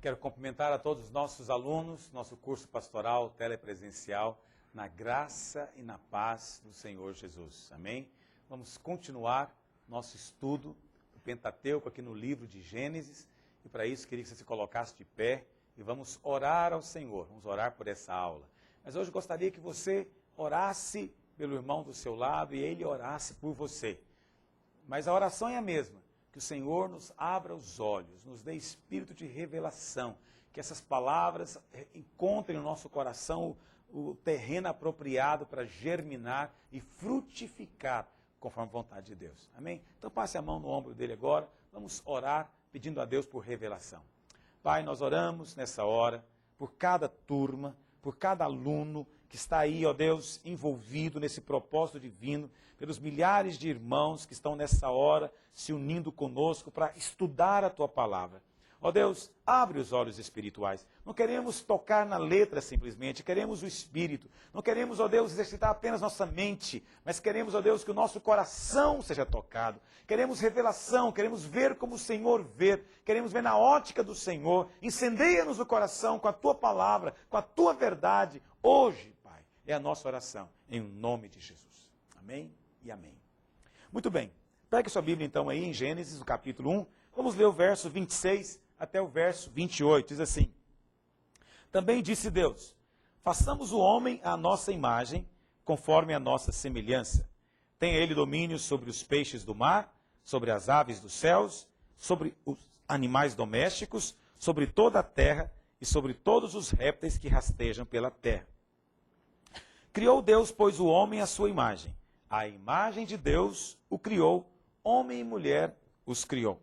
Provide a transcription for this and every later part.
Quero cumprimentar a todos os nossos alunos, nosso curso pastoral telepresencial, na graça e na paz do Senhor Jesus. Amém? Vamos continuar nosso estudo do Pentateuco aqui no livro de Gênesis. E para isso, queria que você se colocasse de pé e vamos orar ao Senhor. Vamos orar por essa aula. Mas hoje eu gostaria que você orasse pelo irmão do seu lado e ele orasse por você. Mas a oração é a mesma. Que o Senhor nos abra os olhos, nos dê espírito de revelação, que essas palavras encontrem no nosso coração o terreno apropriado para germinar e frutificar conforme a vontade de Deus. Amém? Então passe a mão no ombro dele agora, vamos orar pedindo a Deus por revelação. Pai, nós oramos nessa hora por cada turma, por cada aluno que está aí, ó Deus, envolvido nesse propósito divino, pelos milhares de irmãos que estão nessa hora se unindo conosco para estudar a Tua palavra. Ó Deus, abre os olhos espirituais. Não queremos tocar na letra simplesmente, queremos o Espírito. Não queremos, ó Deus, exercitar apenas nossa mente, mas queremos, ó Deus, que o nosso coração seja tocado. Queremos revelação, queremos ver como o Senhor vê, queremos ver na ótica do Senhor. Incendeia-nos o coração com a Tua palavra, com a Tua verdade. Hoje, Pai, é a nossa oração, em nome de Jesus. Amém e amém. Muito bem, pegue sua Bíblia então aí em Gênesis, no capítulo 1. Vamos ler o verso 26 até o verso 28, diz assim: Também disse Deus, façamos o homem à nossa imagem, conforme a nossa semelhança. Tenha ele domínio sobre os peixes do mar, sobre as aves dos céus, sobre os animais domésticos, sobre toda a terra e sobre todos os répteis que rastejam pela terra. Criou Deus, pois, o homem à sua imagem. A imagem de Deus o criou, homem e mulher os criou.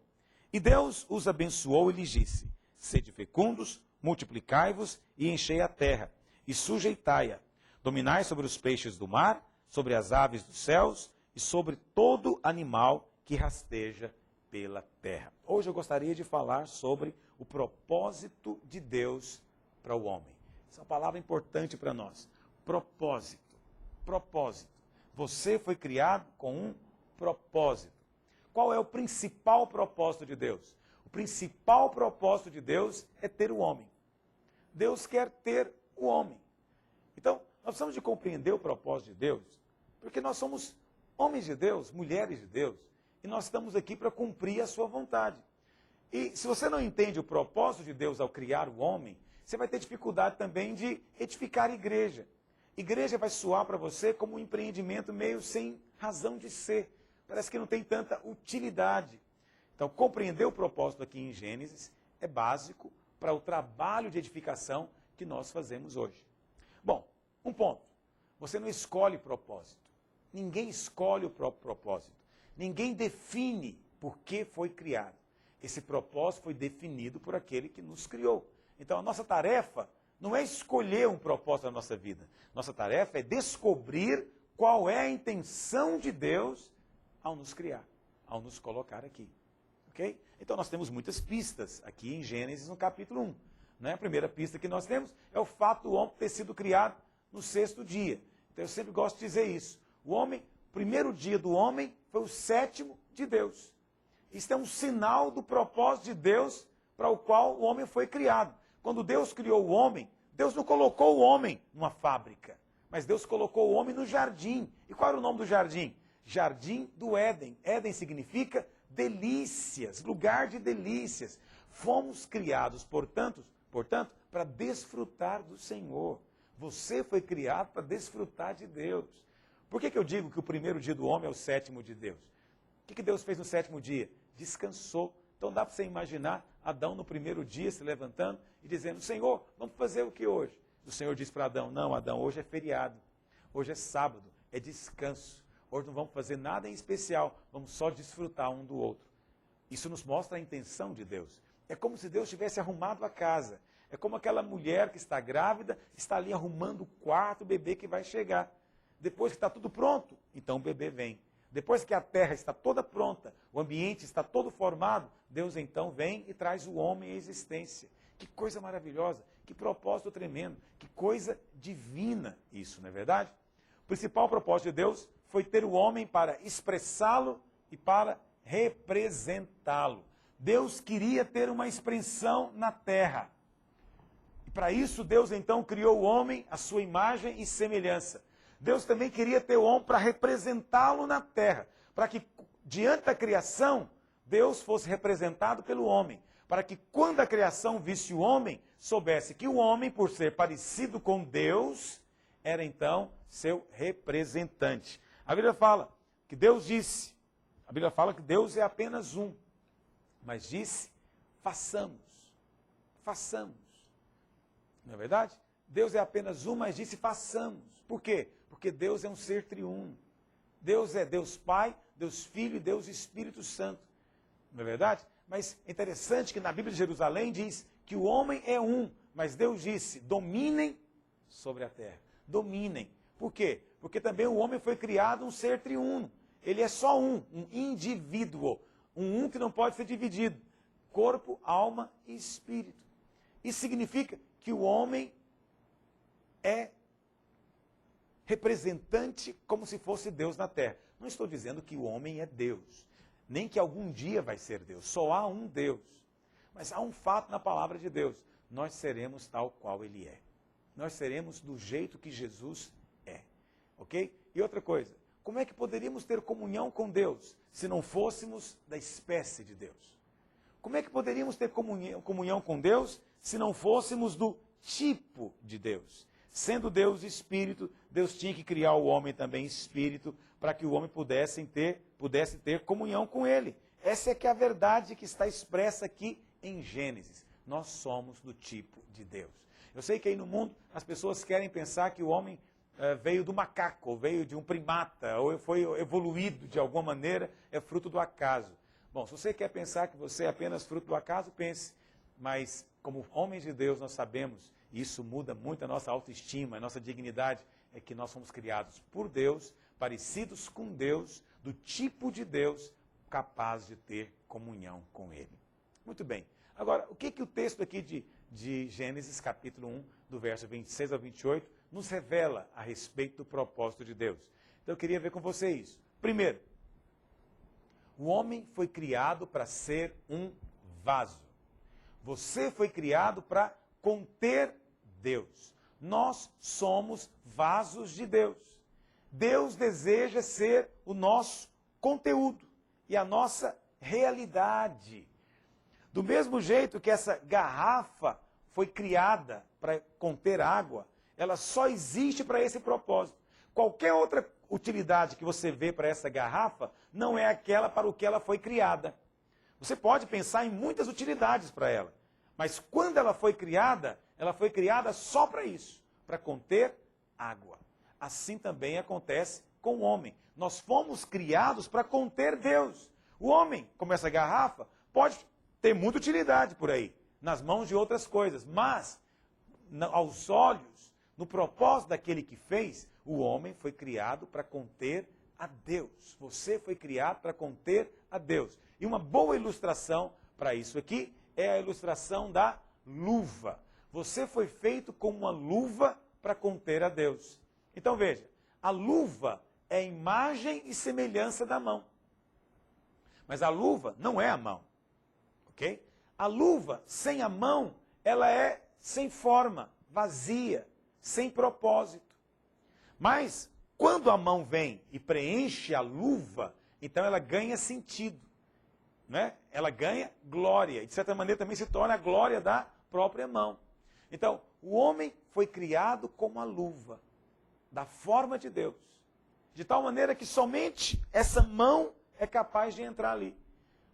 E Deus os abençoou e lhes disse: Sede fecundos, multiplicai-vos e enchei a terra, e sujeitai-a. Dominai sobre os peixes do mar, sobre as aves dos céus, e sobre todo animal que rasteja pela terra. Hoje eu gostaria de falar sobre o propósito de Deus para o homem. Essa é uma palavra importante para nós. Propósito. Propósito. Você foi criado com um propósito. Qual é o principal propósito de Deus? O principal propósito de Deus é ter o homem. Deus quer ter o homem. Então, nós precisamos de compreender o propósito de Deus, porque nós somos homens de Deus, mulheres de Deus, e nós estamos aqui para cumprir a sua vontade. E se você não entende o propósito de Deus ao criar o homem, você vai ter dificuldade também de edificar a igreja. Igreja vai soar para você como um empreendimento meio sem razão de ser. Parece que não tem tanta utilidade. Então, compreender o propósito aqui em Gênesis é básico para o trabalho de edificação que nós fazemos hoje. Bom, um ponto. Você não escolhe propósito. Ninguém escolhe o próprio propósito. Ninguém define por que foi criado. Esse propósito foi definido por aquele que nos criou. Então, a nossa tarefa não é escolher um propósito na nossa vida. Nossa tarefa é descobrir qual é a intenção de Deus ao nos criar, ao nos colocar aqui. Ok? Então nós temos muitas pistas aqui em Gênesis no capítulo 1. Né? A primeira pista que nós temos é o fato do homem ter sido criado no sexto dia. Então eu sempre gosto de dizer isso. O primeiro dia do homem foi o sétimo de Deus. Isso é um sinal do propósito de Deus para o qual o homem foi criado. Quando Deus criou o homem, Deus não colocou o homem numa fábrica, mas Deus colocou o homem no jardim. E qual era o nome do jardim? Jardim do Éden. Éden significa delícias, lugar de delícias. Fomos criados, portanto, para desfrutar do Senhor. Você foi criado para desfrutar de Deus. Por que eu digo que o primeiro dia do homem é o sétimo de Deus? O que Deus fez no sétimo dia? Descansou. Então dá para você imaginar Adão no primeiro dia se levantando e dizendo: Senhor, vamos fazer o que hoje? O Senhor disse para Adão: Não, Adão, hoje é feriado. Hoje é sábado, é descanso. Hoje não vamos fazer nada em especial, vamos só desfrutar um do outro. Isso nos mostra a intenção de Deus. É como se Deus tivesse arrumado a casa. É como aquela mulher que está grávida, está ali arrumando o quarto, o bebê que vai chegar. Depois que está tudo pronto, então o bebê vem. Depois que a terra está toda pronta, o ambiente está todo formado, Deus então vem e traz o homem à existência. Que coisa maravilhosa, que propósito tremendo, que coisa divina isso, não é verdade? O principal propósito de Deus foi ter o homem para expressá-lo e para representá-lo. Deus queria ter uma expressão na terra. E para isso Deus então criou o homem à sua imagem e semelhança. Deus também queria ter o homem para representá-lo na terra, para que diante da criação Deus fosse representado pelo homem, para que quando a criação visse o homem, soubesse que o homem, por ser parecido com Deus, era então seu representante. A Bíblia fala que Deus disse, a Bíblia fala que Deus é apenas um, mas disse, façamos, façamos. Não é verdade? Deus é apenas um, mas disse, façamos. Por quê? Porque Deus é um ser triuno. Deus é Deus Pai, Deus Filho e Deus Espírito Santo. Não é verdade? Mas é interessante que na Bíblia de Jerusalém diz que o homem é um, mas Deus disse, dominem sobre a terra. Dominem. Por quê? Porque também o homem foi criado um ser triuno. Ele é só um indivíduo. Um que não pode ser dividido. Corpo, alma e espírito. Isso significa que o homem é representante como se fosse Deus na terra. Não estou dizendo que o homem é Deus, nem que algum dia vai ser Deus. Só há um Deus. Mas há um fato na palavra de Deus. Nós seremos tal qual Ele é. Nós seremos do jeito que Jesus é. Ok? E outra coisa, como é que poderíamos ter comunhão com Deus se não fôssemos da espécie de Deus? Como é que poderíamos ter comunhão com Deus se não fôssemos do tipo de Deus? Sendo Deus espírito, Deus tinha que criar o homem também espírito, para que o homem pudesse ter comunhão com ele. Essa é que é a verdade que está expressa aqui em Gênesis. Nós somos do tipo de Deus. Eu sei que aí no mundo as pessoas querem pensar que o homem veio do macaco, ou veio de um primata, ou foi evoluído de alguma maneira, é fruto do acaso. Bom, se você quer pensar que você é apenas fruto do acaso, pense. Mas como homens de Deus nós sabemos, e isso muda muito a nossa autoestima, a nossa dignidade, é que nós somos criados por Deus, parecidos com Deus, do tipo de Deus, capaz de ter comunhão com Ele. Muito bem. Agora, o que o texto aqui de Gênesis, capítulo 1, do verso 26 ao 28, nos revela a respeito do propósito de Deus? Então eu queria ver com você isso. Primeiro, o homem foi criado para ser um vaso. Você foi criado para conter Deus. Nós somos vasos de Deus. Deus deseja ser o nosso conteúdo e a nossa realidade. Do mesmo jeito que essa garrafa foi criada para conter água, ela só existe para esse propósito. Qualquer outra utilidade que você vê para essa garrafa não é aquela para o que ela foi criada. Você pode pensar em muitas utilidades para ela, mas quando ela foi criada só para isso, para conter água. Assim também acontece com o homem. Nós fomos criados para conter Deus. O homem, como essa garrafa, pode ter muita utilidade por aí, nas mãos de outras coisas, mas aos olhos, no propósito daquele que fez, o homem foi criado para conter a Deus. Você foi criado para conter a Deus. E uma boa ilustração para isso aqui é a ilustração da luva. Você foi feito como uma luva para conter a Deus. Então veja, a luva é a imagem e semelhança da mão. Mas a luva não é a mão. Ok? A luva, sem a mão, ela é sem forma, vazia, sem propósito. Mas, quando a mão vem e preenche a luva, então ela ganha sentido. Né? Ela ganha glória. E, de certa maneira, também se torna a glória da própria mão. Então, o homem foi criado como a luva, da forma de Deus. De tal maneira que somente essa mão é capaz de entrar ali.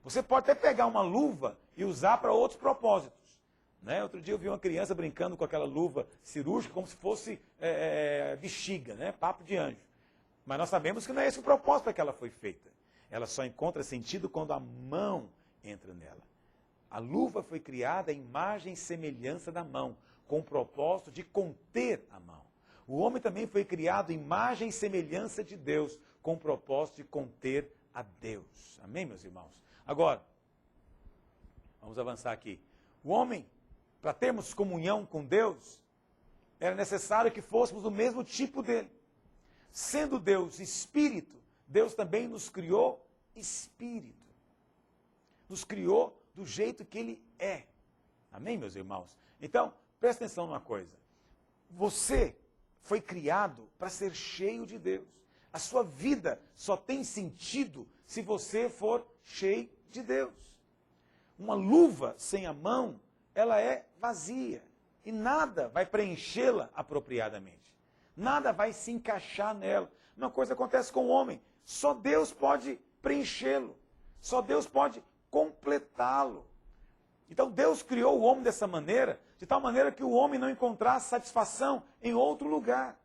Você pode até pegar uma luva e usar para outros propósitos. Né? Outro dia eu vi uma criança brincando com aquela luva cirúrgica como se fosse bexiga, né? Papo de anjo. Mas nós sabemos que não é esse o propósito para que ela foi feita. Ela só encontra sentido quando a mão entra nela. A luva foi criada à imagem e semelhança da mão, com o propósito de conter a mão. O homem também foi criado à imagem e semelhança de Deus, com o propósito de conter a Deus. Amém, meus irmãos? Agora, vamos avançar aqui. O homem, para termos comunhão com Deus, era necessário que fôssemos do mesmo tipo dele. Sendo Deus espírito, Deus também nos criou espírito. Nos criou do jeito que ele é. Amém, meus irmãos? Então, presta atenção numa coisa. Você foi criado para ser cheio de Deus. A sua vida só tem sentido se você for cheio de Deus. Uma luva sem a mão, ela é vazia. E nada vai preenchê-la apropriadamente. Nada vai se encaixar nela. Uma coisa acontece com o homem. Só Deus pode preenchê-lo. Só Deus pode completá-lo. Então Deus criou o homem dessa maneira, de tal maneira que o homem não encontrasse satisfação em outro lugar.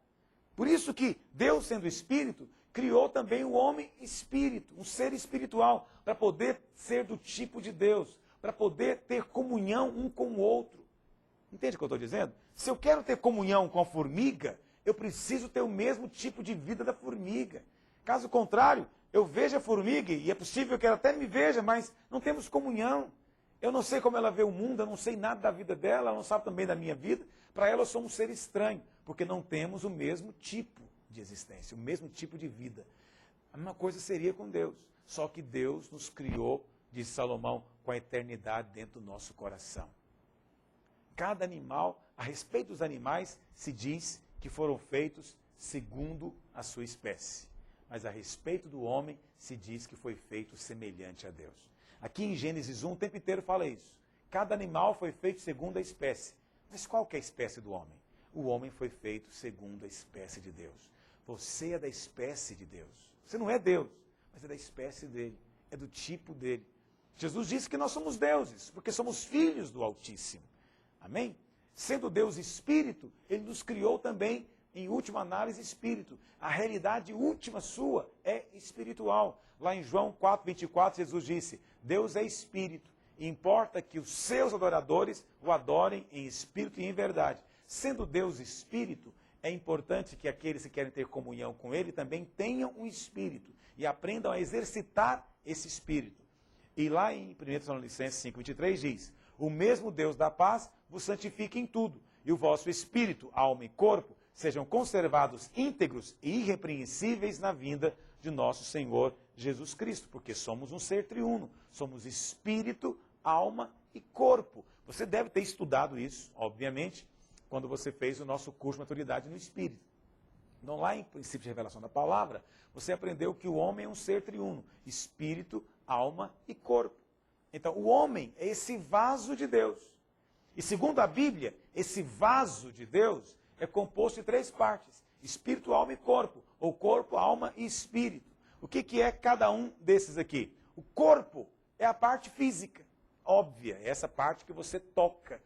Por isso que Deus, sendo espírito, criou também o homem espírito, um ser espiritual, para poder ser do tipo de Deus, para poder ter comunhão um com o outro. Entende o que eu estou dizendo? Se eu quero ter comunhão com a formiga, eu preciso ter o mesmo tipo de vida da formiga. Caso contrário, eu vejo a formiga, e é possível que ela até me veja, mas não temos comunhão. Eu não sei como ela vê o mundo, eu não sei nada da vida dela, ela não sabe também da minha vida. Para ela eu sou um ser estranho, porque não temos o mesmo tipo de existência, o mesmo tipo de vida. A mesma coisa seria com Deus. Só que Deus nos criou, diz Salomão, com a eternidade dentro do nosso coração. Cada animal, a respeito dos animais, se diz que foram feitos segundo a sua espécie. Mas a respeito do homem, se diz que foi feito semelhante a Deus. Aqui em Gênesis 1, o tempo inteiro fala isso. Cada animal foi feito segundo a espécie. Mas qual que é a espécie do homem? O homem foi feito segundo a espécie de Deus. Você é da espécie de Deus. Você não é Deus, mas é da espécie dele. É do tipo dele. Jesus disse que nós somos deuses, porque somos filhos do Altíssimo. Amém? Sendo Deus espírito, ele nos criou também, em última análise, espírito. A realidade última sua é espiritual. Lá em João 4:24, Jesus disse, Deus é espírito, e importa que os seus adoradores o adorem em espírito e em verdade. Sendo Deus espírito, é importante que aqueles que querem ter comunhão com ele também tenham um espírito e aprendam a exercitar esse espírito. E lá em 1 Tessalonicenses 5:23 diz, o mesmo Deus da paz vos santifique em tudo, e o vosso espírito, alma e corpo sejam conservados íntegros e irrepreensíveis na vinda de nosso Senhor Jesus Cristo, porque somos um ser triuno, somos espírito, alma e corpo. Você deve ter estudado isso, obviamente, quando você fez o nosso curso de maturidade no Espírito. Então, lá em princípio de revelação da palavra, você aprendeu que o homem é um ser triuno, espírito, alma e corpo. Então, o homem é esse vaso de Deus. E segundo a Bíblia, esse vaso de Deus é composto de 3 partes, espírito, alma e corpo, ou corpo, alma e espírito. O que é cada um desses aqui? O corpo é a parte física, óbvia, é essa parte que você toca.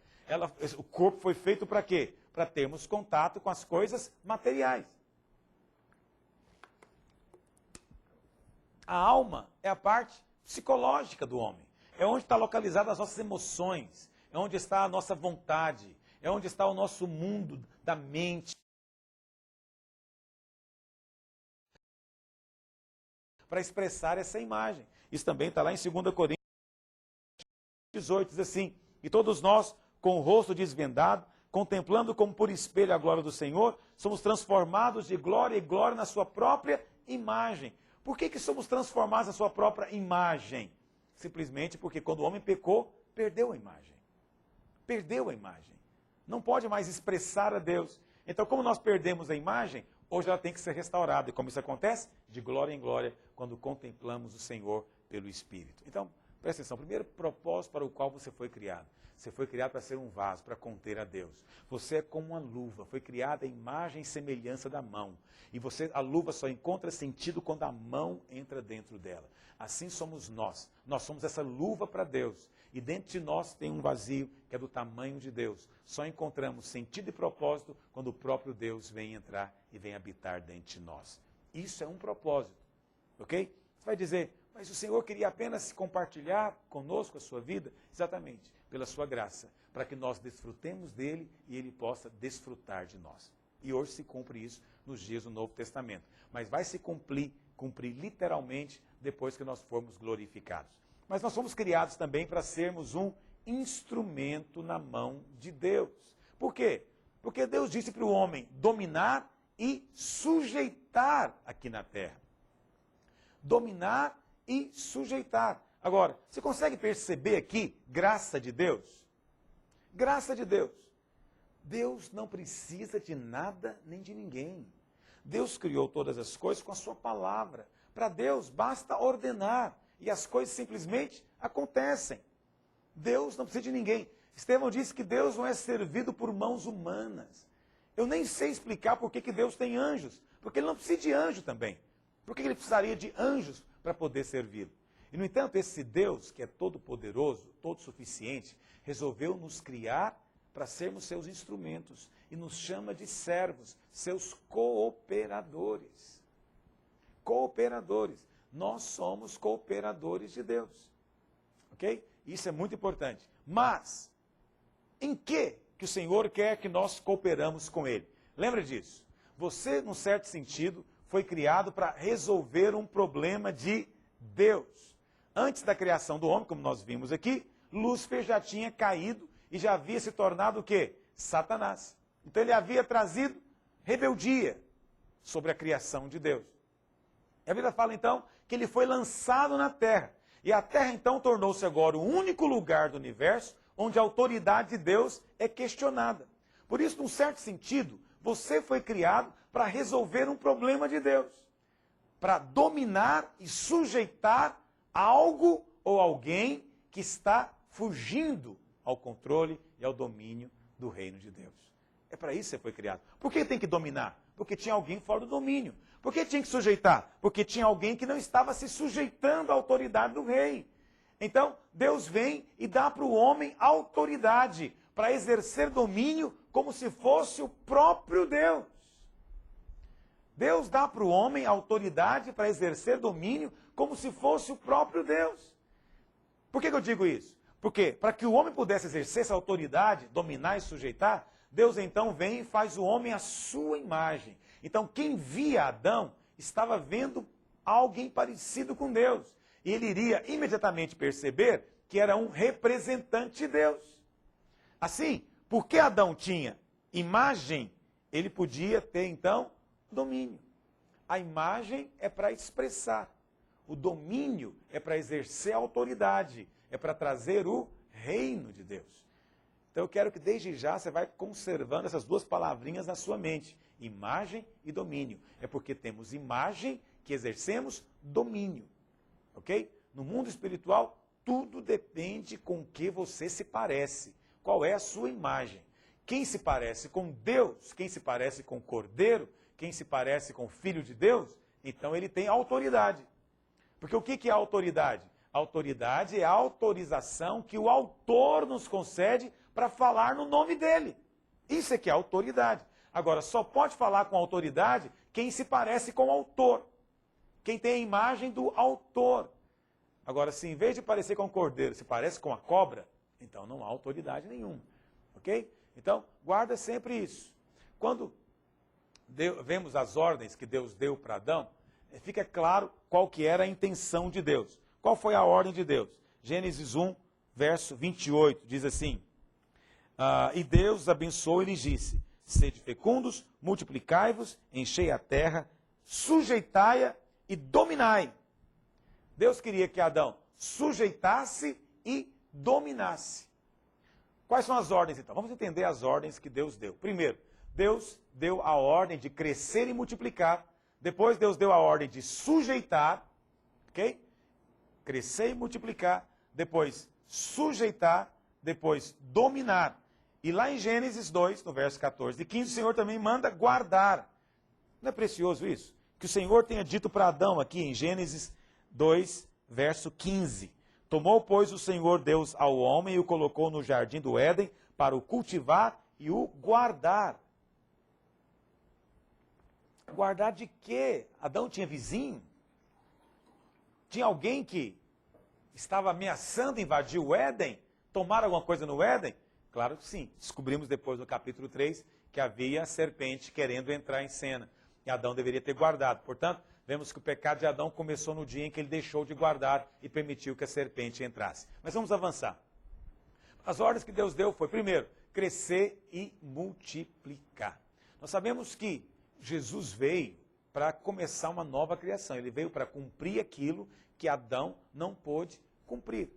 O corpo foi feito para quê? Para termos contato com as coisas materiais. A alma é a parte psicológica do homem. É onde está localizadas as nossas emoções, é onde está a nossa vontade, é onde está o nosso mundo da mente. Para expressar essa imagem. Isso também está lá em 2 Coríntios 18, diz assim, e todos nós, com o rosto desvendado, contemplando como por espelho a glória do Senhor, somos transformados de glória em glória na sua própria imagem. Por que somos transformados na sua própria imagem? Simplesmente porque quando o homem pecou, perdeu a imagem. Perdeu a imagem. Não pode mais expressar a Deus. Então, como nós perdemos a imagem, hoje ela tem que ser restaurada. E como isso acontece? De glória em glória, quando contemplamos o Senhor pelo Espírito. Então, presta atenção. Primeiro propósito para o qual você foi criado. Você foi criado para ser um vaso, para conter a Deus. Você é como uma luva, foi criada a imagem e semelhança da mão. E a luva só encontra sentido quando a mão entra dentro dela. Assim somos nós. Nós somos essa luva para Deus. E dentro de nós tem um vazio que é do tamanho de Deus. Só encontramos sentido e propósito quando o próprio Deus vem entrar e vem habitar dentro de nós. Isso é um propósito. Ok? Você vai dizer, mas o Senhor queria apenas compartilhar conosco a sua vida? Exatamente, pela sua graça, para que nós desfrutemos dele e ele possa desfrutar de nós. E hoje se cumpre isso nos dias do Novo Testamento. Mas vai se cumprir literalmente depois que nós formos glorificados. Mas nós fomos criados também para sermos um instrumento na mão de Deus. Por quê? Porque Deus disse para o homem dominar e sujeitar aqui na terra. Dominar e sujeitar. Agora, você consegue perceber aqui graça de Deus? Graça de Deus. Deus não precisa de nada nem de ninguém. Deus criou todas as coisas com a sua palavra. Para Deus basta ordenar e as coisas simplesmente acontecem. Deus não precisa de ninguém. Estevão disse que Deus não é servido por mãos humanas. Eu nem sei explicar por que Deus tem anjos, porque ele não precisa de anjo também. Por que ele precisaria de anjos para poder servi-lo? E, no entanto, esse Deus, que é todo-poderoso, todo-suficiente, resolveu nos criar para sermos seus instrumentos e nos chama de servos, seus cooperadores. Cooperadores. Nós somos cooperadores de Deus. Ok? Isso é muito importante. Mas, em que o Senhor quer que nós cooperamos com Ele? Lembra disso? Você, num certo sentido, foi criado para resolver um problema de Deus. Antes da criação do homem, como nós vimos aqui, Lúcifer já tinha caído e já havia se tornado o quê? Satanás. Então ele havia trazido rebeldia sobre a criação de Deus. E a Bíblia fala então que ele foi lançado na terra. E a terra então tornou-se agora o único lugar do universo onde a autoridade de Deus é questionada. Por isso, num certo sentido, você foi criado para resolver um problema de Deus. Para dominar e sujeitar algo ou alguém que está fugindo ao controle e ao domínio do reino de Deus. É para isso que você foi criado. Por que tem que dominar? Porque tinha alguém fora do domínio. Por que tinha que sujeitar? Porque tinha alguém que não estava se sujeitando à autoridade do rei. Então, Deus vem e dá para o homem autoridade para exercer domínio como se fosse o próprio Deus. Deus dá para o homem autoridade para exercer domínio como se fosse o próprio Deus. Por que eu digo isso? Porque para que o homem pudesse exercer essa autoridade, dominar e sujeitar, Deus então vem e faz o homem à sua imagem. Então quem via Adão estava vendo alguém parecido com Deus. E ele iria imediatamente perceber que era um representante de Deus. Assim, porque Adão tinha imagem, ele podia ter então domínio. A imagem é para expressar. O domínio é para exercer a autoridade. É para trazer o reino de Deus. Então eu quero que desde já você vai conservando essas duas palavrinhas na sua mente. Imagem e domínio. É porque temos imagem que exercemos domínio. Ok? No mundo espiritual, tudo depende com que você se parece. Qual é a sua imagem? Quem se parece com Deus, quem se parece com o Cordeiro, quem se parece com o Filho de Deus, então ele tem autoridade. Porque o que é autoridade? Autoridade é a autorização que o autor nos concede para falar no nome dele. Isso é que é autoridade. Agora, só pode falar com autoridade quem se parece com o autor. Quem tem a imagem do autor. Agora, se em vez de parecer com o cordeiro, se parece com a cobra, então não há autoridade nenhuma. Ok? Então, guarda sempre isso. Quando vemos as ordens que Deus deu para Adão, fica claro qual que era a intenção de Deus. Qual foi a ordem de Deus? Gênesis 1, verso 28, diz assim: e Deus abençoou e lhes disse: sede fecundos, multiplicai-vos, enchei a terra, sujeitai-a e dominai. Deus queria que Adão sujeitasse e dominasse. Quais são as ordens, então? Vamos entender as ordens que Deus deu. Primeiro, Deus deu a ordem de crescer e multiplicar. Depois, Deus deu a ordem de sujeitar, ok? Crescer e multiplicar. Depois, sujeitar. Depois, dominar. E lá em Gênesis 2, no verso 14 e 15, o Senhor também manda guardar. Não é precioso isso? Que o Senhor tenha dito para Adão aqui em Gênesis 2, verso 15. Tomou, pois, o Senhor Deus ao homem e o colocou no jardim do Éden para o cultivar e o guardar. Guardar de quê? Adão tinha vizinho? Tinha alguém que estava ameaçando invadir o Éden? Tomar alguma coisa no Éden? Claro que sim. Descobrimos depois no capítulo 3 que havia a serpente querendo entrar em cena. E Adão deveria ter guardado. Portanto, vemos que o pecado de Adão começou no dia em que ele deixou de guardar e permitiu que a serpente entrasse. Mas vamos avançar. As ordens que Deus deu foi, primeiro, crescer e multiplicar. Nós sabemos que Jesus veio para começar uma nova criação. Ele veio para cumprir aquilo que Adão não pôde cumprir.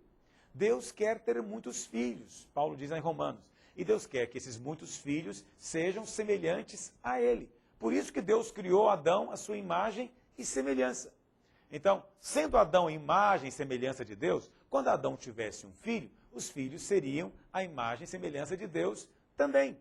Deus quer ter muitos filhos, Paulo diz em Romanos. E Deus quer que esses muitos filhos sejam semelhantes a Ele. Por isso que Deus criou Adão à sua imagem e semelhança. Então, sendo Adão imagem e semelhança de Deus, quando Adão tivesse um filho, os filhos seriam a imagem e semelhança de Deus também.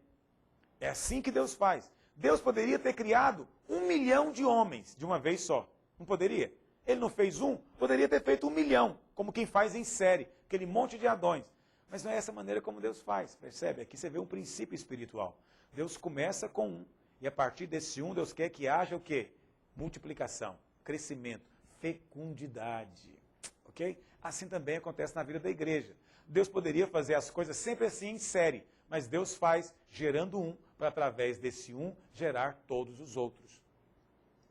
É assim que Deus faz. Deus poderia ter criado 1 milhão de homens de uma vez só. Não poderia? Ele não fez um, poderia ter feito 1 milhão, como quem faz em série, aquele monte de Adões. Mas não é essa maneira como Deus faz, percebe? Aqui você vê um princípio espiritual. Deus começa com um, e a partir desse um, Deus quer que haja o quê? Multiplicação, crescimento, fecundidade. Ok? Assim também acontece na vida da igreja. Deus poderia fazer as coisas sempre assim em série, mas Deus faz gerando um, para através desse um gerar todos os outros.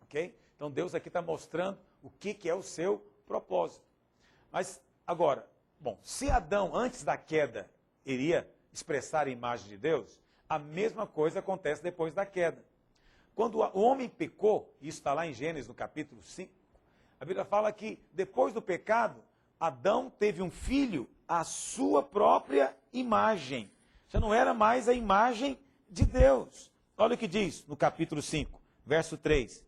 Ok? Então Deus aqui está mostrando o que é o seu propósito. Mas agora, bom, se Adão antes da queda iria expressar a imagem de Deus, a mesma coisa acontece depois da queda. Quando o homem pecou, isso está lá em Gênesis no capítulo 5, a Bíblia fala que depois do pecado, Adão teve um filho à sua própria imagem. Já não era mais a imagem de Deus. Olha o que diz no capítulo 5, verso 3.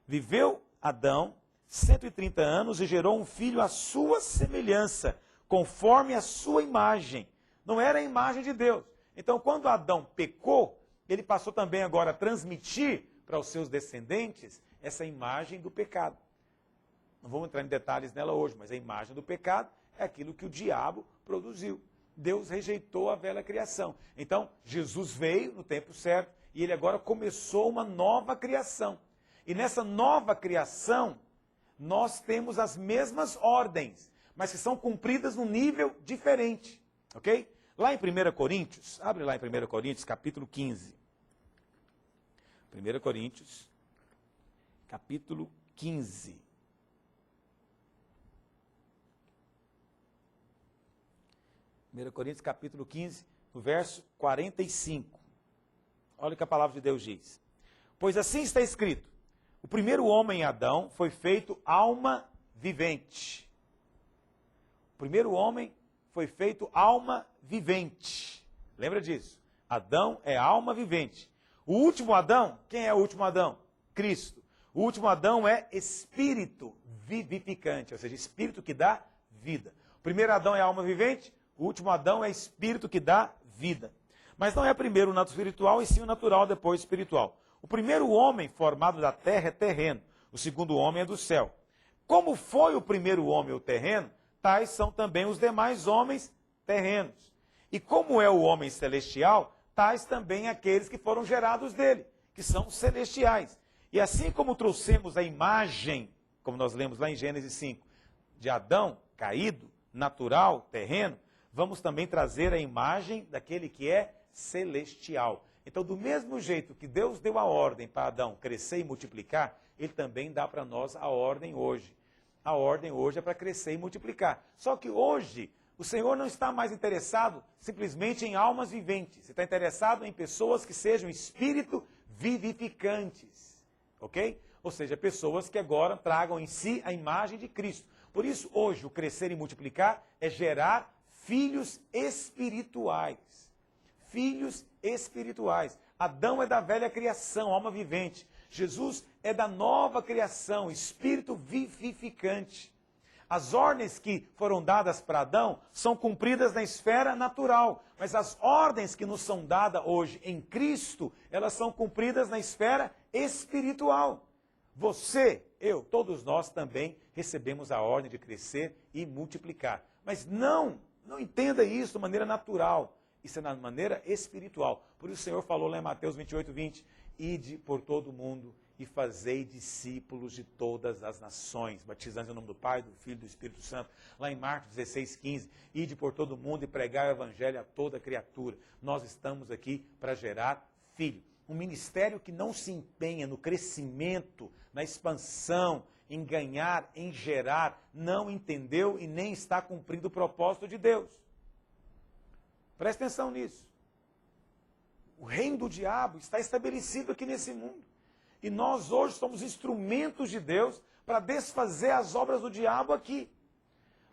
Viveu Adão 130 anos e gerou um filho à sua semelhança, conforme a sua imagem. Não era a imagem de Deus. Então, quando Adão pecou, ele passou também agora a transmitir para os seus descendentes essa imagem do pecado. Não vamos entrar em detalhes nela hoje, mas a imagem do pecado é aquilo que o diabo produziu. Deus rejeitou a velha criação. Então, Jesus veio no tempo certo e ele agora começou uma nova criação. E nessa nova criação, nós temos as mesmas ordens, mas que são cumpridas num nível diferente. Ok? Lá em 1 Coríntios, abre lá em 1 Coríntios, capítulo 15. 1 Coríntios, capítulo 15. 1 Coríntios, capítulo 15, no verso 45. Olha o que a palavra de Deus diz. Pois assim está escrito, o primeiro homem, Adão, foi feito alma vivente. O primeiro homem foi feito alma vivente. Lembra disso? Adão é alma vivente. O último Adão, quem é o último Adão? Cristo. O último Adão é espírito vivificante, ou seja, espírito que dá vida. O primeiro Adão é alma vivente, o último Adão é espírito que dá vida. Mas não é primeiro o natural espiritual, e sim o natural, depois o espiritual. O primeiro homem formado da terra é terreno, o segundo homem é do céu. Como foi o primeiro homem o terreno, tais são também os demais homens terrenos. E como é o homem celestial, tais também aqueles que foram gerados dele, que são celestiais. E assim como trouxemos a imagem, como nós lemos lá em Gênesis 5, de Adão caído, natural, terreno, vamos também trazer a imagem daquele que é celestial. Então, do mesmo jeito que Deus deu a ordem para Adão crescer e multiplicar, ele também dá para nós a ordem hoje. A ordem hoje é para crescer e multiplicar. Só que hoje, o Senhor não está mais interessado simplesmente em almas viventes. Ele está interessado em pessoas que sejam espírito vivificantes. Ok? Ou seja, pessoas que agora tragam em si a imagem de Cristo. Por isso, hoje, o crescer e multiplicar é gerar filhos espirituais. Filhos espirituais. Adão é da velha criação, alma vivente. Jesus é da nova criação, espírito vivificante. As ordens que foram dadas para Adão são cumpridas na esfera natural, mas as ordens que nos são dadas hoje em Cristo, elas são cumpridas na esfera espiritual. Você, eu, todos nós também recebemos a ordem de crescer e multiplicar. Mas não entenda isso de maneira natural. Isso é na maneira espiritual. Por isso o Senhor falou lá em Mateus 28, 20, ide por todo o mundo e fazei discípulos de todas as nações, batizando em nome do Pai, do Filho e do Espírito Santo. Lá em Marcos 16, 15, ide por todo o mundo e pregai o evangelho a toda criatura. Nós estamos aqui para gerar filho. Um ministério que não se empenha no crescimento, na expansão, em ganhar, em gerar, não entendeu e nem está cumprindo o propósito de Deus. Presta atenção nisso. O reino do diabo está estabelecido aqui nesse mundo. E nós hoje somos instrumentos de Deus para desfazer as obras do diabo aqui.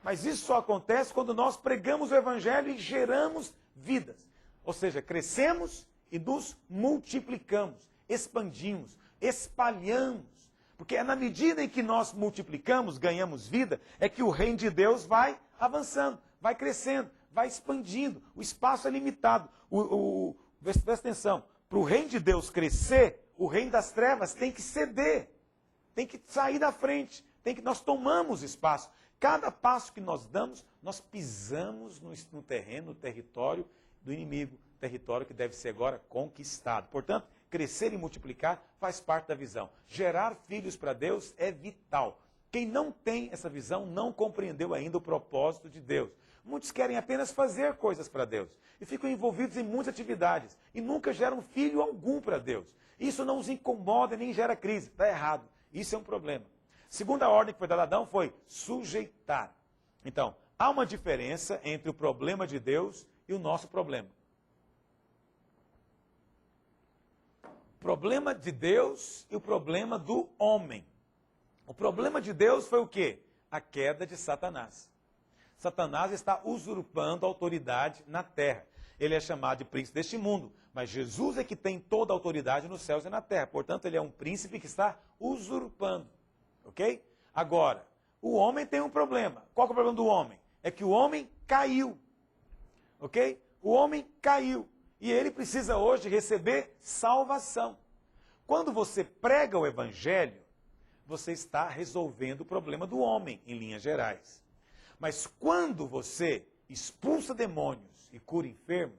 Mas isso só acontece quando nós pregamos o Evangelho e geramos vidas. Ou seja, crescemos e nos multiplicamos, expandimos, espalhamos. Porque é na medida em que nós multiplicamos, ganhamos vida, é que o reino de Deus vai avançando, vai crescendo, vai expandindo. O espaço é limitado. Presta atenção, para o reino de Deus crescer, o reino das trevas tem que ceder, tem que sair da frente, nós tomamos espaço. Cada passo que nós damos, nós pisamos no terreno, no território do inimigo, território que deve ser agora conquistado. Portanto, crescer e multiplicar faz parte da visão. Gerar filhos para Deus é vital. Quem não tem essa visão não compreendeu ainda o propósito de Deus. Muitos querem apenas fazer coisas para Deus e ficam envolvidos em muitas atividades e nunca geram filho algum para Deus. Isso não os incomoda nem gera crise. Está errado. Isso é um problema. Segunda ordem que foi dada a Adão foi sujeitar. Então, há uma diferença entre o problema de Deus e o nosso problema. O problema de Deus e o problema do homem. O problema de Deus foi o quê? A queda de Satanás. Satanás está usurpando a autoridade na terra. Ele é chamado de príncipe deste mundo, mas Jesus é que tem toda a autoridade nos céus e na terra. Portanto, ele é um príncipe que está usurpando. Ok? Agora, o homem tem um problema. Qual é o problema do homem? É que o homem caiu. Ok? O homem caiu. E ele precisa hoje receber salvação. Quando você prega o evangelho, você está resolvendo o problema do homem, em linhas gerais. Mas quando você expulsa demônios e cura enfermos,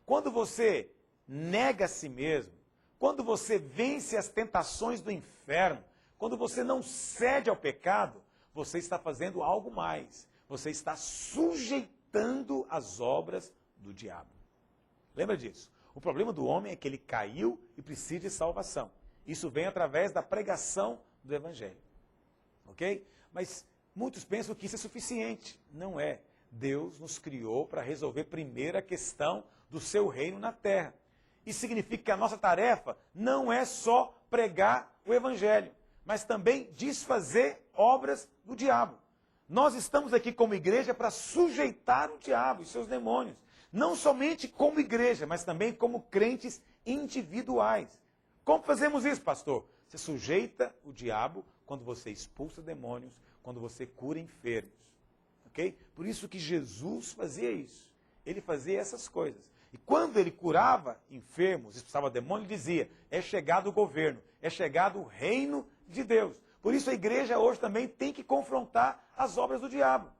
quando você nega a si mesmo, quando você vence as tentações do inferno, quando você não cede ao pecado, você está fazendo algo mais. Você está sujeitando as obras do diabo. Lembra disso? O problema do homem é que ele caiu e precisa de salvação. Isso vem através da pregação do evangelho. Ok? Mas muitos pensam que isso é suficiente. Não é. Deus nos criou para resolver primeiro a questão do seu reino na terra. Isso significa que a nossa tarefa não é só pregar o evangelho, mas também desfazer obras do diabo. Nós estamos aqui como igreja para sujeitar o diabo e seus demônios. Não somente como igreja, mas também como crentes individuais. Como fazemos isso, pastor? Você sujeita o diabo quando você expulsa demônios, quando você cura enfermos. Ok? Por isso que Jesus fazia isso. Ele fazia essas coisas. E quando ele curava enfermos, expulsava demônios, ele dizia, é chegado o governo, é chegado o reino de Deus. Por isso a igreja hoje também tem que confrontar as obras do diabo.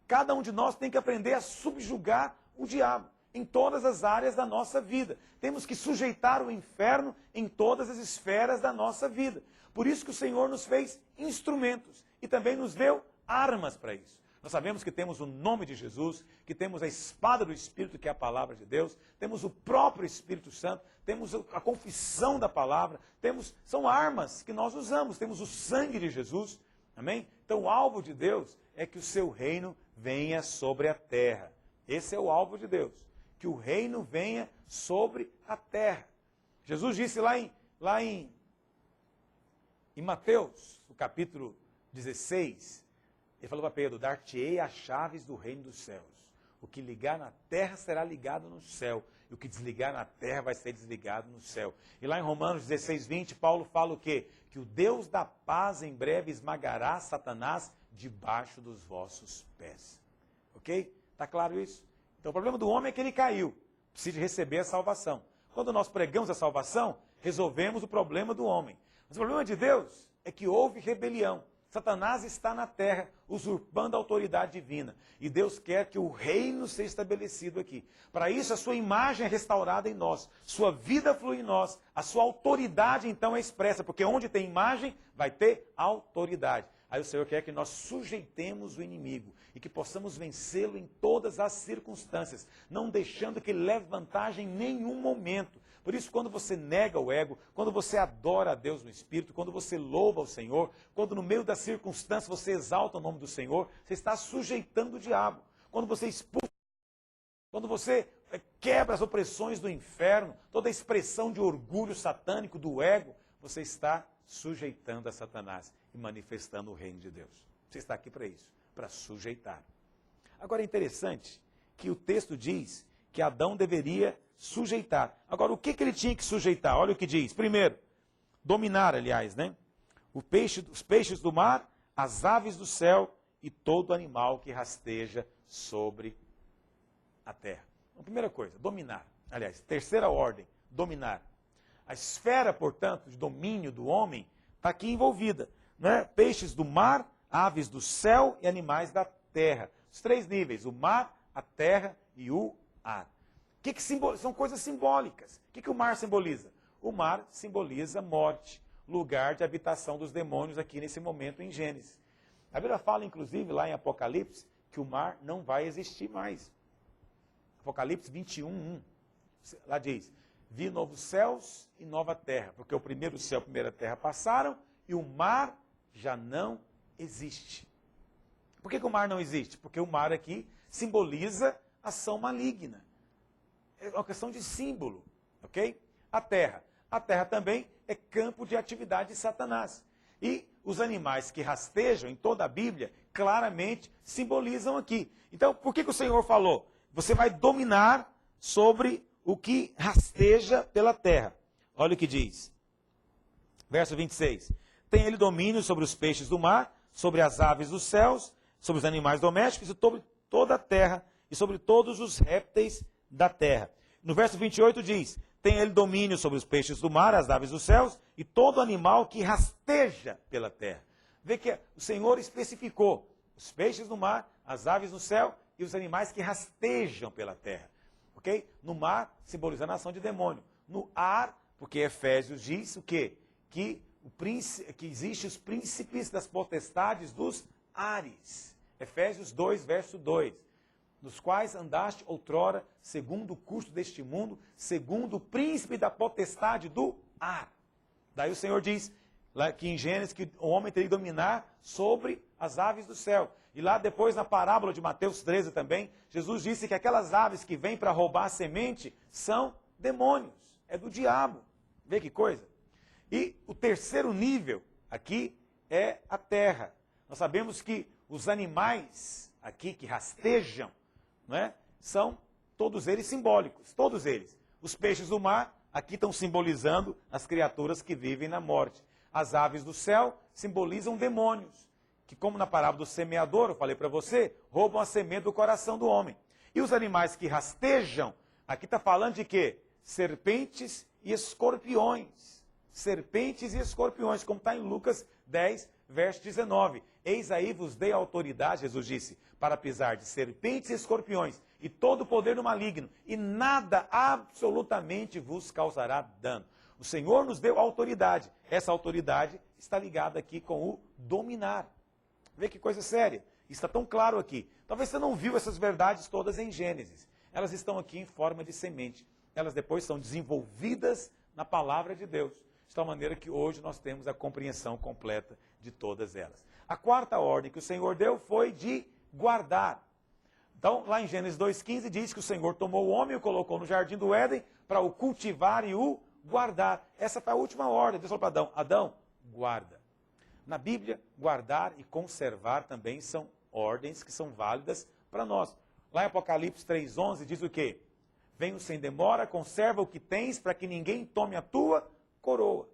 Cada um de nós tem que aprender a subjugar o diabo em todas as áreas da nossa vida. Temos que sujeitar o inferno em todas as esferas da nossa vida. Por isso que o Senhor nos fez instrumentos e também nos deu armas para isso. Nós sabemos que temos o nome de Jesus, que temos a espada do Espírito, que é a palavra de Deus, temos o próprio Espírito Santo, temos a confissão da palavra, são armas que nós usamos, temos o sangue de Jesus, amém? Então o alvo de Deus é que o seu reino venha sobre a terra. Esse é o alvo de Deus, que o reino venha sobre a terra. Jesus disse lá em Mateus, no capítulo 16, ele falou para Pedro, dar-te-ei as chaves do reino dos céus. O que ligar na terra será ligado no céu, e o que desligar na terra vai ser desligado no céu. E lá em Romanos 16, 20, Paulo fala o quê? Que o Deus da paz em breve esmagará Satanás debaixo dos vossos pés. Ok? Está claro isso? Então o problema do homem é que ele caiu, precisa receber a salvação. Quando nós pregamos a salvação, resolvemos o problema do homem. Mas o problema de Deus é que houve rebelião. Satanás está na terra, usurpando a autoridade divina. E Deus quer que o reino seja estabelecido aqui. Para isso, a sua imagem é restaurada em nós. Sua vida flui em nós. A sua autoridade, então, é expressa. Porque onde tem imagem, vai ter autoridade. Aí o Senhor quer que nós sujeitemos o inimigo. E que possamos vencê-lo em todas as circunstâncias. Não deixando que ele leve vantagem em nenhum momento. Por isso, quando você nega o ego, quando você adora a Deus no Espírito, quando você louva o Senhor, quando no meio das circunstâncias você exalta o nome do Senhor, você está sujeitando o diabo. Quando você expulsa, quando você quebra as opressões do inferno, toda a expressão de orgulho satânico do ego, você está sujeitando a Satanás e manifestando o reino de Deus. Você está aqui para isso, para sujeitar. Agora é interessante que o texto diz que Adão deveria sujeitar. Agora, o que ele tinha que sujeitar? Olha o que diz. Primeiro, dominar, aliás, né? Os peixes do mar, as aves do céu e todo animal que rasteja sobre a terra. Então, primeira coisa, dominar. Aliás, terceira ordem, dominar. A esfera, portanto, de domínio do homem está aqui envolvida. Né? Peixes do mar, aves do céu e animais da terra. Os três níveis, o mar, a terra e o ar. São coisas simbólicas. O que o mar simboliza? O mar simboliza morte, lugar de habitação dos demônios aqui nesse momento em Gênesis. A Bíblia fala, inclusive, lá em Apocalipse, que o mar não vai existir mais. Apocalipse 21:1. Lá diz, vi novos céus e nova terra, porque o primeiro céu e a primeira terra passaram e o mar já não existe. Por que o mar não existe? Porque o mar aqui simboliza ação maligna. É uma questão de símbolo, ok? A terra. A terra também é campo de atividade de Satanás. E os animais que rastejam em toda a Bíblia, claramente simbolizam aqui. Então, por que o Senhor falou? Você vai dominar sobre o que rasteja pela terra. Olha o que diz. Verso 26. Tem ele domínio sobre os peixes do mar, sobre as aves dos céus, sobre os animais domésticos e sobre toda a terra e sobre todos os répteis da terra. No verso 28 diz, tem ele domínio sobre os peixes do mar, as aves dos céus e todo animal que rasteja pela terra. Vê que o Senhor especificou os peixes do mar, as aves do céu e os animais que rastejam pela terra. Ok? No mar, simbolizando a ação de demônio. No ar, porque Efésios diz o quê? Que existem os príncipes das potestades dos ares. Efésios 2, verso 2. Nos quais andaste outrora, segundo o curso deste mundo, segundo o príncipe da potestade do ar. Daí o Senhor diz, lá aqui em Gênesis, que o homem teria que dominar sobre as aves do céu. E lá depois, na parábola de Mateus 13 também, Jesus disse que aquelas aves que vêm para roubar a semente são demônios, é do diabo. Vê que coisa? E o terceiro nível aqui é a terra. Nós sabemos que os animais aqui que rastejam, não é? São todos eles simbólicos, todos eles. Os peixes do mar, aqui estão simbolizando as criaturas que vivem na morte. As aves do céu simbolizam demônios, que como na parábola do semeador, eu falei para você, roubam a semente do coração do homem. E os animais que rastejam, aqui está falando de quê? Serpentes e escorpiões. Serpentes e escorpiões, como está em Lucas 10, verso 19. Eis aí vos dei autoridade, Jesus disse, para pisar de serpentes e escorpiões, e todo o poder do maligno, e nada absolutamente vos causará dano. O Senhor nos deu autoridade. Essa autoridade está ligada aqui com o dominar. Vê que coisa séria. Está tão claro aqui. Talvez você não viu essas verdades todas em Gênesis. Elas estão aqui em forma de semente. Elas depois são desenvolvidas na palavra de Deus. De tal maneira que hoje nós temos a compreensão completa de todas elas. A quarta ordem que o Senhor deu foi de guardar. Então, lá em Gênesis 2,15 diz que o Senhor tomou o homem e o colocou no jardim do Éden para o cultivar e o guardar. Essa foi a última ordem. Deus falou para Adão, Adão, guarda. Na Bíblia, guardar e conservar também são ordens que são válidas para nós. Lá em Apocalipse 3,11 diz o quê? Venho sem demora, conserva o que tens para que ninguém tome a tua coroa.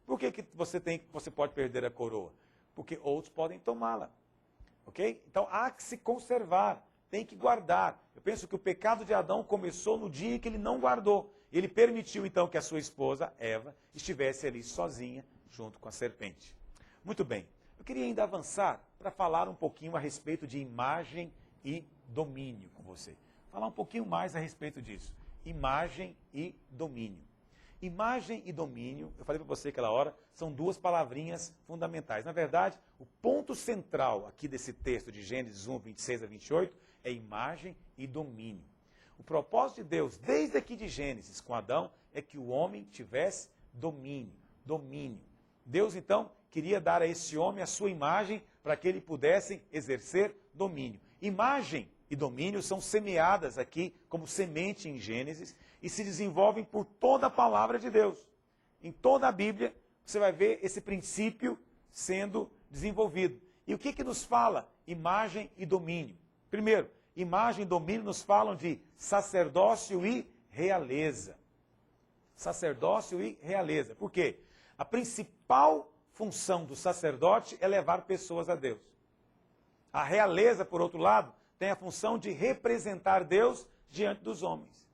Por que você pode perder a coroa? Porque outros podem tomá-la. Ok? Então há que se conservar, tem que guardar. Eu penso que o pecado de Adão começou no dia em que ele não guardou. Ele permitiu então que a sua esposa, Eva, estivesse ali sozinha, junto com a serpente. Muito bem, eu queria ainda avançar para falar um pouquinho a respeito de imagem e domínio com você. Falar um pouquinho mais a respeito disso. Imagem e domínio. Imagem e domínio, eu falei para você aquela hora, são duas palavrinhas fundamentais. Na verdade, o ponto central aqui desse texto de Gênesis 1, 26 a 28, é imagem e domínio. O propósito de Deus, desde aqui de Gênesis com Adão, é que o homem tivesse domínio. Deus, então, queria dar a esse homem a sua imagem para que ele pudesse exercer domínio. Imagem e domínio são semeadas aqui como semente em Gênesis e se desenvolvem por toda a palavra de Deus. Em toda a Bíblia, você vai ver esse princípio sendo desenvolvido. E o que nos fala? Imagem e domínio. Primeiro, imagem e domínio nos falam de sacerdócio e realeza. Sacerdócio e realeza. Por quê? A principal função do sacerdote é levar pessoas a Deus. A realeza, por outro lado, tem a função de representar Deus diante dos homens.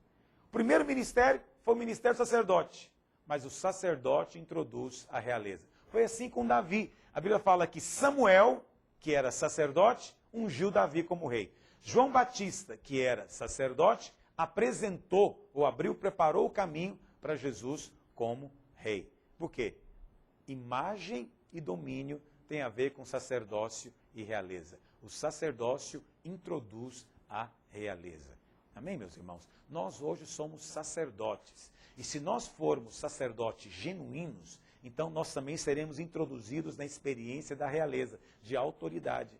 O primeiro ministério foi o ministério do sacerdote, mas o sacerdote introduz a realeza. Foi assim com Davi. A Bíblia fala que Samuel, que era sacerdote, ungiu Davi como rei. João Batista, que era sacerdote, apresentou, ou abriu, preparou o caminho para Jesus como rei. Por quê? Imagem e domínio tem a ver com sacerdócio e realeza. O sacerdócio introduz a realeza. Amém, meus irmãos? Nós hoje somos sacerdotes. E se nós formos sacerdotes genuínos, então nós também seremos introduzidos na experiência da realeza, de autoridade.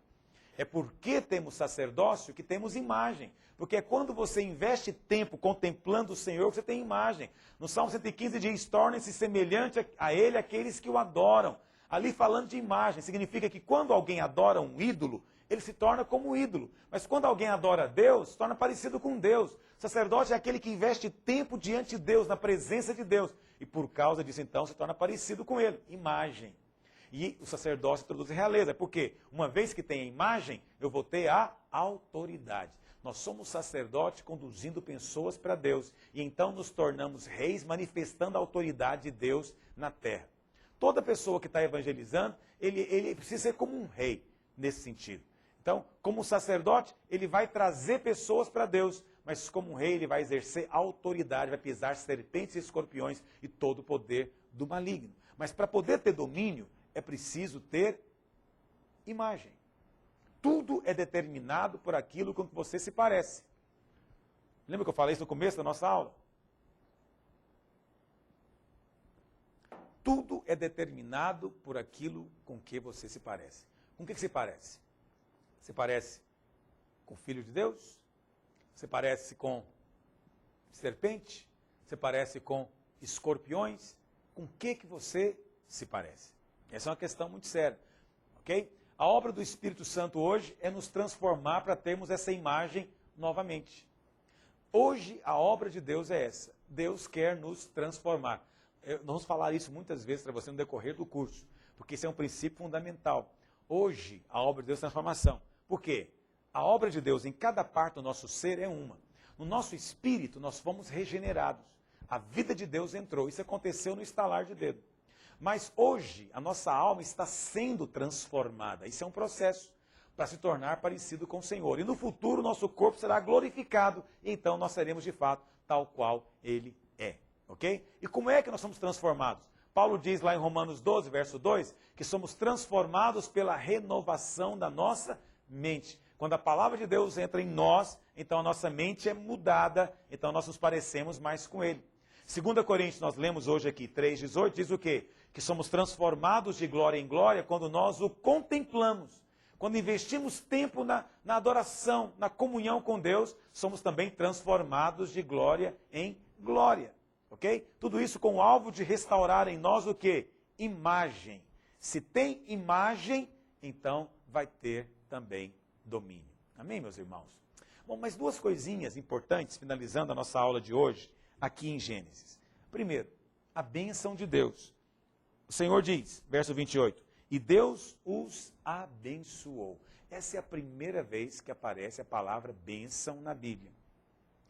É porque temos sacerdócio que temos imagem. Porque é quando você investe tempo contemplando o Senhor que você tem imagem. No Salmo 115 diz, tornem-se semelhante a Ele aqueles que o adoram. Ali falando de imagem, significa que quando alguém adora um ídolo, ele se torna como um ídolo. Mas quando alguém adora Deus, se torna parecido com Deus. O sacerdote é aquele que investe tempo diante de Deus, na presença de Deus. E por causa disso, então, se torna parecido com Ele. Imagem. E o sacerdócio introduz realeza. Por quê? Uma vez que tem a imagem, eu vou ter a autoridade. Nós somos sacerdotes conduzindo pessoas para Deus. E então nos tornamos reis, manifestando a autoridade de Deus na terra. Toda pessoa que está evangelizando, ele precisa ser como um rei, nesse sentido. Então, como sacerdote, ele vai trazer pessoas para Deus. Mas como um rei, ele vai exercer autoridade, vai pisar serpentes e escorpiões e todo o poder do maligno. Mas para poder ter domínio, é preciso ter imagem. Tudo é determinado por aquilo com que você se parece. Lembra que eu falei isso no começo da nossa aula? Tudo é determinado por aquilo com que você se parece. Com o que se parece? Você parece com o Filho de Deus? Você parece com serpente? Você parece com escorpiões? Com o que você se parece? Essa é uma questão muito séria, ok? A obra do Espírito Santo hoje é nos transformar para termos essa imagem novamente. Hoje a obra de Deus é essa. Deus quer nos transformar. Nós vamos falar isso muitas vezes para você no decorrer do curso, porque isso é um princípio fundamental. Hoje a obra de Deus é transformação. Por quê? A obra de Deus em cada parte do nosso ser é uma. No nosso espírito nós fomos regenerados. A vida de Deus entrou. Isso aconteceu no estalar de dedo. Mas hoje a nossa alma está sendo transformada. Isso é um processo para se tornar parecido com o Senhor. E no futuro o nosso corpo será glorificado. E então nós seremos de fato tal qual Ele é. Ok? E como é que nós somos transformados? Paulo diz lá em Romanos 12, verso 2, que somos transformados pela renovação da nossa mente. Quando a palavra de Deus entra em nós, então a nossa mente é mudada, então nós nos parecemos mais com Ele. 2 Coríntios, nós lemos hoje aqui, 3,18, diz o quê? Que somos transformados de glória em glória quando nós o contemplamos. Quando investimos tempo na adoração, na comunhão com Deus, somos também transformados de glória em glória. Ok? Tudo isso com o alvo de restaurar em nós o quê? Imagem. Se tem imagem, então vai ter também domínio. Amém, meus irmãos? Bom, mas duas coisinhas importantes, finalizando a nossa aula de hoje, aqui em Gênesis. Primeiro, a bênção de Deus. O Senhor diz, verso 28, e Deus os abençoou. Essa é a primeira vez que aparece a palavra bênção na Bíblia.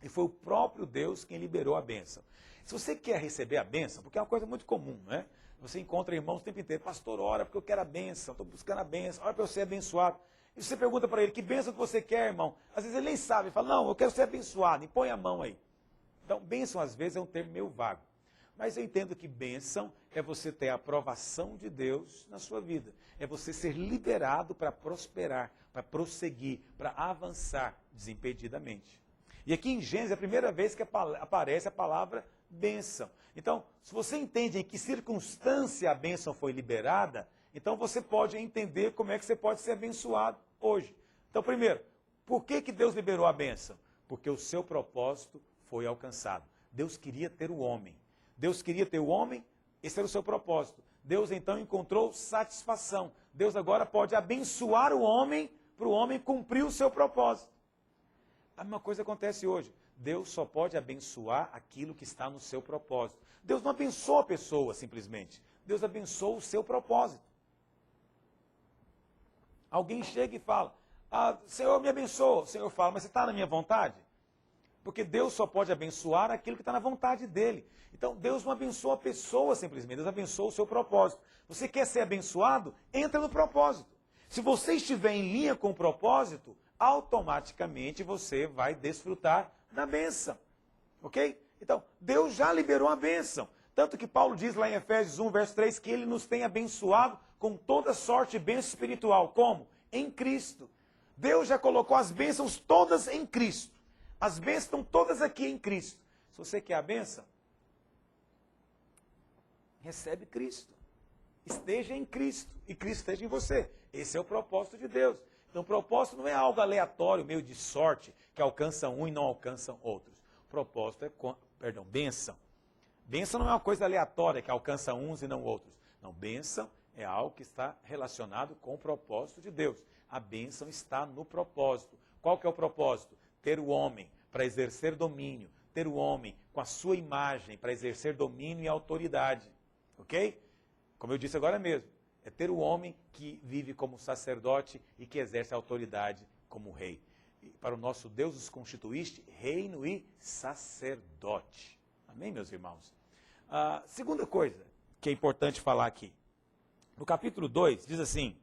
E foi o próprio Deus quem liberou a bênção. Se você quer receber a bênção, porque é uma coisa muito comum, né? Você encontra irmãos o tempo inteiro, pastor, ora porque eu quero a bênção, estou buscando a bênção, ora para eu ser abençoado. E você pergunta para ele, que bênção que você quer, irmão? Às vezes ele nem sabe, ele fala, não, eu quero ser abençoado, e põe a mão aí. Então, bênção às vezes é um termo meio vago. Mas eu entendo que bênção é você ter a aprovação de Deus na sua vida. É você ser liberado para prosperar, para prosseguir, para avançar desimpedidamente. E aqui em Gênesis é a primeira vez que aparece a palavra bênção. Então, se você entende em que circunstância a bênção foi liberada, então você pode entender como é que você pode ser abençoado hoje. Então, primeiro, por que Deus liberou a bênção? Porque o seu propósito foi alcançado. Deus queria ter o homem. Deus queria ter o homem, esse era o seu propósito. Deus então encontrou satisfação. Deus agora pode abençoar o homem para o homem cumprir o seu propósito. A mesma coisa acontece hoje. Deus só pode abençoar aquilo que está no seu propósito. Deus não abençoa a pessoa simplesmente. Deus abençoa o seu propósito. Alguém chega e fala, Senhor, me abençoa. O Senhor fala, mas você está na minha vontade? Porque Deus só pode abençoar aquilo que está na vontade dele. Então, Deus não abençoa a pessoa simplesmente, Deus abençoa o seu propósito. Você quer ser abençoado? Entra no propósito. Se você estiver em linha com o propósito, automaticamente você vai desfrutar da bênção. Ok? Então, Deus já liberou a bênção. Tanto que Paulo diz lá em Efésios 1, verso 3, que ele nos tem abençoado com toda sorte de bênção espiritual. Como? Em Cristo. Deus já colocou as bênçãos todas em Cristo. As bênçãos estão todas aqui em Cristo. Se você quer a bênção, recebe Cristo. Esteja em Cristo e Cristo esteja em você. Esse é o propósito de Deus. Então o propósito não é algo aleatório, meio de sorte, que alcança um e não alcançam outros. O propósito é, bênção. Bênção não é uma coisa aleatória que alcança uns e não outros. Não, bênção é algo que está relacionado com o propósito de Deus. A bênção está no propósito. Qual que é o propósito? Ter o homem para exercer domínio, ter o homem com a sua imagem para exercer domínio e autoridade. Ok? Como eu disse agora mesmo, é ter o homem que vive como sacerdote e que exerce a autoridade como rei. E para o nosso Deus os constituíste reino e sacerdote. Amém, meus irmãos? Segunda coisa que é importante falar aqui. No capítulo 2, diz assim,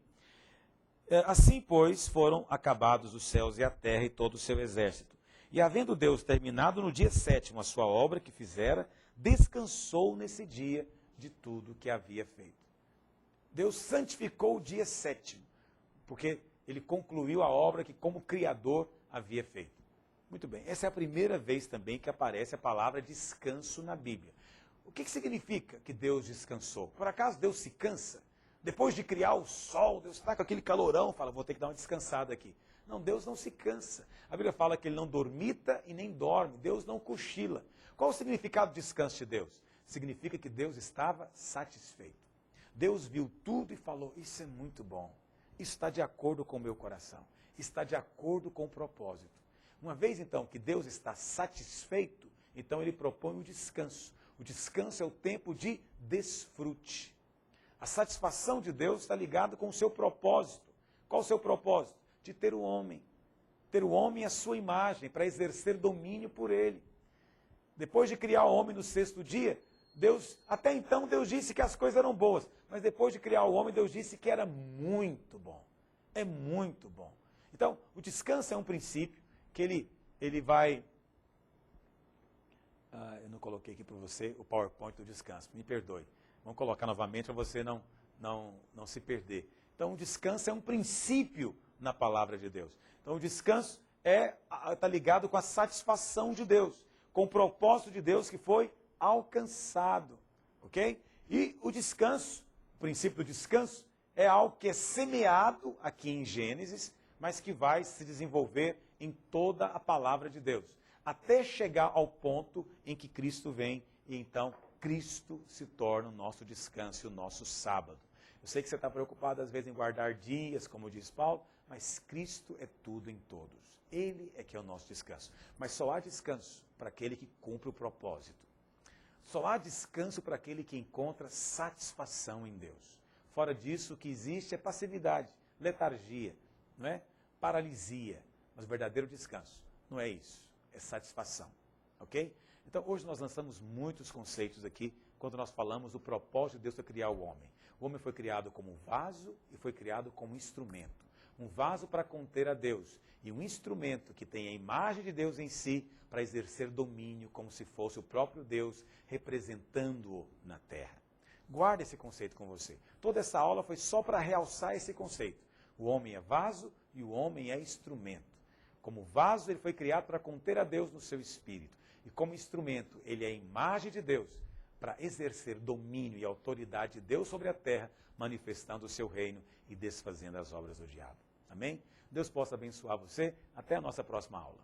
assim, pois, foram acabados os céus e a terra e todo o seu exército. E havendo Deus terminado no dia 7º a sua obra que fizera, descansou nesse dia de tudo que havia feito. Deus santificou o dia 7º, porque ele concluiu a obra que como Criador havia feito. Muito bem, essa é a primeira vez também que aparece a palavra descanso na Bíblia. O que significa que Deus descansou? Por acaso Deus se cansa? Depois de criar o sol, Deus está com aquele calorão, fala, vou ter que dar uma descansada aqui. Não, Deus não se cansa. A Bíblia fala que ele não dormita e nem dorme, Deus não cochila. Qual o significado do descanso de Deus? Significa que Deus estava satisfeito. Deus viu tudo e falou, isso é muito bom, isso está de acordo com o meu coração, está de acordo com o propósito. Uma vez então que Deus está satisfeito, então ele propõe o descanso. O descanso é o tempo de desfrute. A satisfação de Deus está ligada com o seu propósito. Qual o seu propósito? De ter o homem. Ter o homem à sua imagem, para exercer domínio por ele. Depois de criar o homem no 6º dia, até então Deus disse que as coisas eram boas. Mas depois de criar o homem, Deus disse que era muito bom. É muito bom. Então, o descanso é um princípio que ele vai... eu não coloquei aqui para você o PowerPoint do descanso, me perdoe. Vamos colocar novamente para você não se perder. Então, o descanso é um princípio na palavra de Deus. Então, o descanso está ligado com a satisfação de Deus, com o propósito de Deus que foi alcançado. Ok? E o descanso, o princípio do descanso, é algo que é semeado aqui em Gênesis, mas que vai se desenvolver em toda a palavra de Deus, até chegar ao ponto em que Cristo vem e então Cristo se torna o nosso descanso e o nosso sábado. Eu sei que você está preocupado às vezes em guardar dias, como diz Paulo, mas Cristo é tudo em todos. Ele é que é o nosso descanso. Mas só há descanso para aquele que cumpre o propósito. Só há descanso para aquele que encontra satisfação em Deus. Fora disso, o que existe é passividade, letargia, não é? Paralisia. Mas o verdadeiro descanso não é isso, é satisfação. Ok? Então, hoje nós lançamos muitos conceitos aqui, quando nós falamos do propósito de Deus para criar o homem. O homem foi criado como vaso e foi criado como instrumento. Um vaso para conter a Deus e um instrumento que tem a imagem de Deus em si para exercer domínio como se fosse o próprio Deus representando-o na terra. Guarde esse conceito com você. Toda essa aula foi só para realçar esse conceito. O homem é vaso e o homem é instrumento. Como vaso, ele foi criado para conter a Deus no seu espírito. E como instrumento, ele é a imagem de Deus para exercer domínio e autoridade de Deus sobre a terra, manifestando o seu reino e desfazendo as obras do diabo. Amém? Deus possa abençoar você. Até a nossa próxima aula.